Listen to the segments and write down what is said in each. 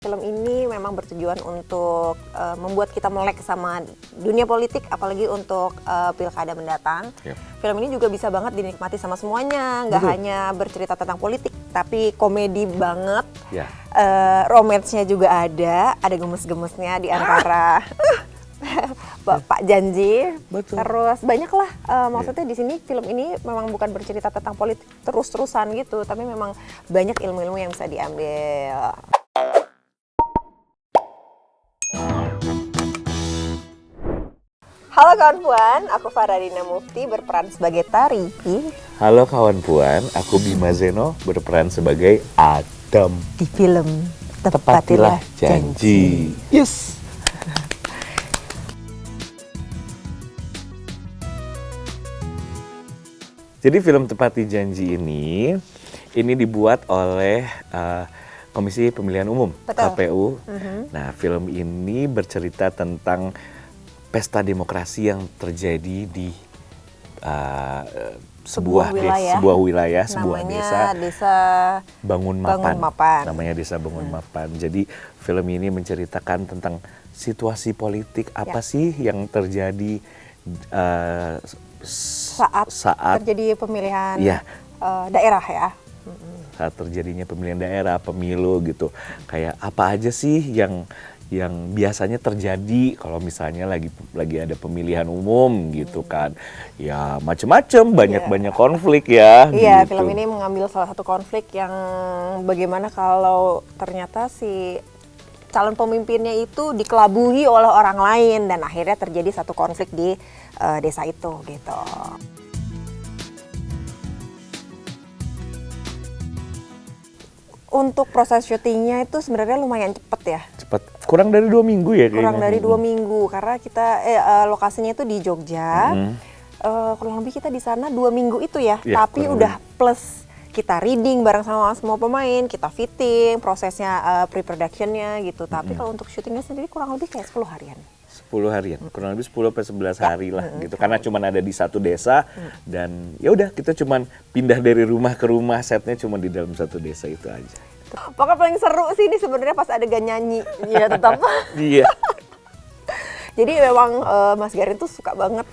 Film ini memang bertujuan untuk membuat kita melek sama dunia politik, apalagi untuk pilkada mendatang. Yep. Film ini juga bisa banget dinikmati sama semuanya, nggak hanya bercerita tentang politik, tapi komedi banget. Ya. Romance-nya juga ada gemes-gemesnya di antara Pak Janji. Betul. Terus banyak lah, maksudnya di sini film ini memang bukan bercerita tentang politik terus-terusan gitu, tapi memang banyak ilmu-ilmu yang bisa diambil. Halo kawan puan, aku Faradina Mufti berperan sebagai Tari. Halo kawan puan, aku Bima Zeno berperan sebagai Adam. Di film Tepatilah Janji. Yes. Jadi film Tepati Janji ini dibuat oleh Komisi Pemilihan Umum. Betul. KPU. Nah, film ini bercerita tentang pesta demokrasi yang terjadi di sebuah wilayah, sebuah desa Bangun Mapan. Namanya Desa Bangun Mapan. Jadi film ini menceritakan tentang situasi politik apa sih yang terjadi saat terjadi pemilihan ya, daerah ya. saat terjadinya pemilihan daerah, pemilu gitu. Kayak apa aja sih yang biasanya terjadi kalau misalnya lagi ada pemilihan umum gitu kan. Ya macem-macem, banyak konflik ya. Iya, gitu. film ini mengambil salah satu konflik yang bagaimana kalau ternyata si calon pemimpinnya itu dikelabui oleh orang lain dan akhirnya terjadi satu konflik di desa itu gitu. Untuk proses syutingnya itu sebenarnya lumayan cepet ya. Cepet, kurang dari 2 minggu ya kayaknya. Kurang dari 2 minggu karena kita lokasinya itu di Jogja. Kurang lebih kita di sana 2 minggu itu ya. Tapi udah plus kita reading bareng sama semua pemain, kita fitting, prosesnya pre-productionnya gitu. Tapi kalau untuk syutingnya sendiri kurang lebih kayak 10 harian. 10 harian, kurang lebih 10-11 hari lah gitu. Karena cuma ada di satu desa dan ya udah kita cuma pindah dari rumah ke rumah, setnya cuma di dalam satu desa itu aja. Pokoknya paling seru sih ini sebenarnya pas adegan nyanyi. Iya tetap. Iya. Jadi memang Mas Garin tuh suka banget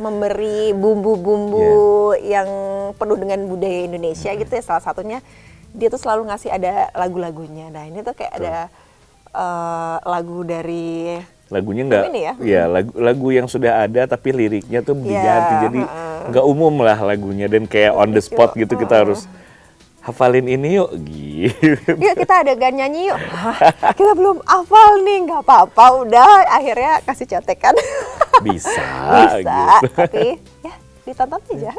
memberi bumbu-bumbu yang penuh dengan budaya Indonesia gitu ya. Salah satunya dia tuh selalu ngasih ada lagu-lagunya. Nah ini tuh kayak ada lagu dari lagunya nggak, ya? Lagu yang sudah ada tapi liriknya tuh diganti jadi nggak umum lah lagunya dan kayak on the spot gitu kita harus hafalin ini yuk gitu. Yuk kita adegan nyanyi yuk. Kita belum hafal nih, nggak apa-apa udah akhirnya kasih contekan. Bisa gitu. Tapi ya ditonton aja.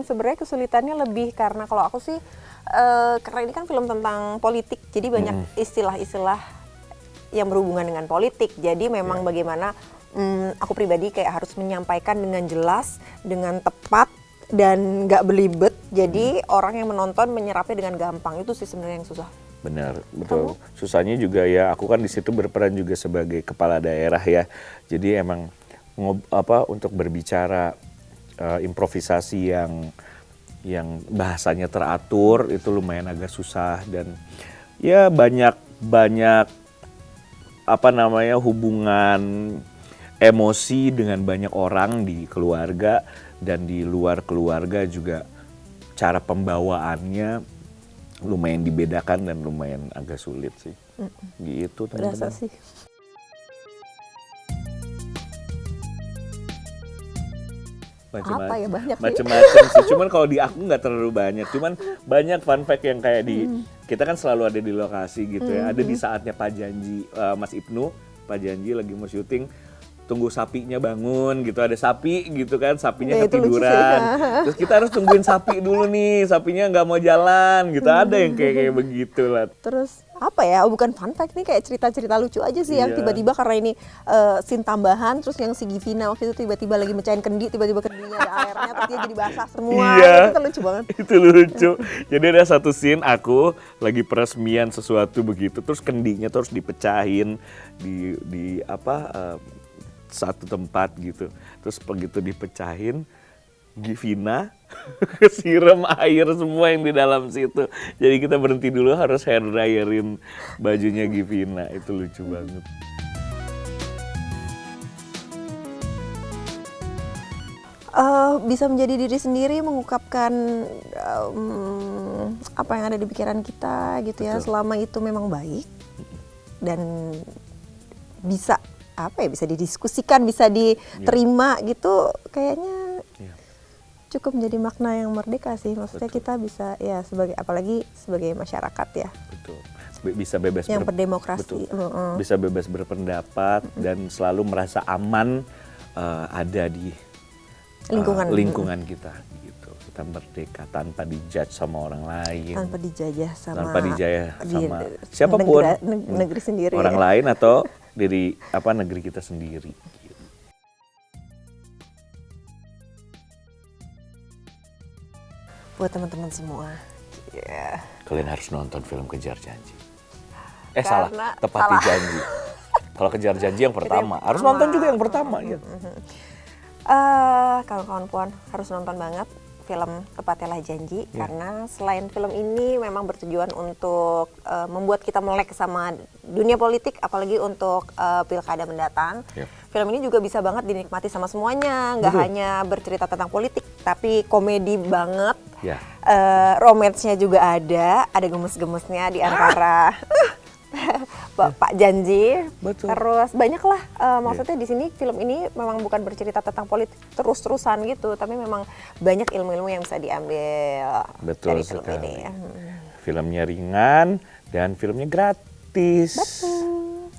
Sebenarnya kesulitannya lebih karena kalau aku sih karena ini kan film tentang politik, jadi banyak istilah-istilah yang berhubungan dengan politik. Jadi memang bagaimana aku pribadi kayak harus menyampaikan dengan jelas, dengan tepat dan nggak belibet. Jadi orang yang menonton menyerapnya dengan gampang, itu sih sebenarnya yang susah. Benar, betul. Susahnya juga ya, aku kan di situ berperan juga sebagai kepala daerah ya. Jadi emang untuk berbicara improvisasi yang bahasanya teratur itu lumayan agak susah dan ya banyak hubungan emosi dengan banyak orang di keluarga dan di luar keluarga juga cara pembawaannya lumayan dibedakan dan lumayan agak sulit sih. Gitu teman-teman. Berasa sih. Macem-macem sih, cuman kalau di aku nggak terlalu banyak, cuman banyak fun fact yang kayak kita kan selalu ada di lokasi gitu ya, ada di saatnya Pak Janji, Mas Ibnu, Pak Janji lagi mau syuting, tunggu sapinya bangun gitu, ada sapi gitu kan, sapinya ketiduran, terus kita harus tungguin sapi dulu nih, sapinya nggak mau jalan gitu, ada yang kayak begitu lah. Terus apa ya, bukan fun fact nih, kayak cerita-cerita lucu aja sih yang tiba-tiba karena ini scene tambahan, terus yang si Givina waktu itu tiba-tiba lagi mecahin kendi, tiba-tiba kendinya ada airnya, terus dia jadi basah semua, itu kan lucu banget. Itu lucu, jadi ada satu scene aku lagi peresmian sesuatu begitu, terus kendinya terus dipecahin di satu tempat gitu, terus begitu dipecahin, Givina Kesiram air semua yang di dalam situ. Jadi kita berhenti dulu, harus hair dryerin bajunya Givina. Itu lucu banget. Bisa menjadi diri sendiri, mengungkapkan apa yang ada di pikiran kita gitu ya. Betul. Selama itu memang baik dan bisa bisa didiskusikan, bisa diterima gitu, kayaknya cukup menjadi makna yang merdeka sih. Maksudnya kita bisa ya apalagi sebagai masyarakat ya. Betul. Bisa bebas yang berdemokrasi. Bisa bebas berpendapat dan selalu merasa aman ada di lingkungan kita gitu. Kita merdeka tanpa dijudge sama orang lain, tanpa dijajah sama siapapun, negeri sendiri, orang lain atau negeri kita sendiri gitu. Buat teman-teman semua, kalian harus nonton film Kejar Janji. Karena Tepati Janji. Kalau Kejar Janji yang pertama, harus nonton juga yang pertama gitu. Kawan-kawan Puan harus nonton banget film Tepatilah Janji, karena selain film ini memang bertujuan untuk membuat kita melek sama dunia politik, apalagi untuk pilkada mendatang. Film ini juga bisa banget dinikmati sama semuanya, nggak hanya bercerita tentang politik, tapi komedi banget. Romance-nya juga ada gemes-gemesnya di antara Pak Janji. Betul. Terus banyak lah, maksudnya di sini film ini memang bukan bercerita tentang politik terus-terusan gitu, tapi memang banyak ilmu-ilmu yang bisa diambil dari film ini. Filmnya ringan dan filmnya gratis. Betul.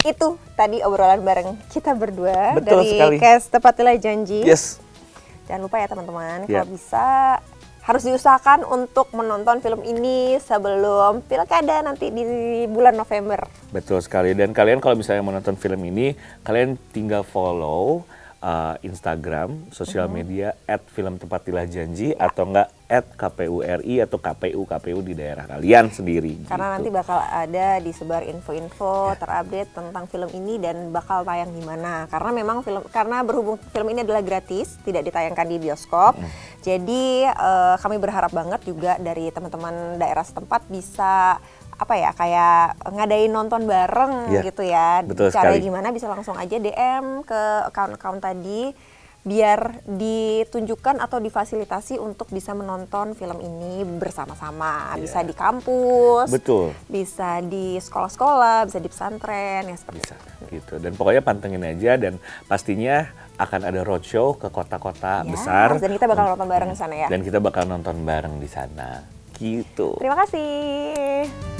Itu tadi obrolan bareng kita berdua. Betul dari sekali. Cast Tepatilah Janji. Yes. Jangan lupa ya teman-teman, kalau bisa harus diusahakan untuk menonton film ini sebelum pilkada nanti di bulan November. Betul sekali. Dan kalian kalau misalnya menonton film ini, kalian tinggal follow Instagram, sosial media @filmtepatilah-janji atau enggak @KPU-RI atau KPU di daerah kalian sendiri. Karena gitu. nanti bakal ada disebar info-info terupdate tentang film ini dan bakal tayang di mana. Karena memang karena berhubung film ini adalah gratis, tidak ditayangkan di bioskop. Jadi kami berharap banget juga dari teman-teman daerah setempat bisa kayak ngadain nonton bareng gitu ya. Betul Caranya sekali. gimana, bisa langsung aja DM ke account-account tadi biar ditunjukkan atau difasilitasi untuk bisa menonton film ini bersama-sama. Bisa di kampus, Betul. bisa di sekolah-sekolah, bisa di pesantren, ya seperti Bisa gitu. Dan pokoknya pantengin aja dan pastinya akan ada roadshow ke kota-kota besar. Dan kita bakal nonton bareng di sana ya. Dan kita bakal nonton bareng di sana. Gitu. Terima kasih.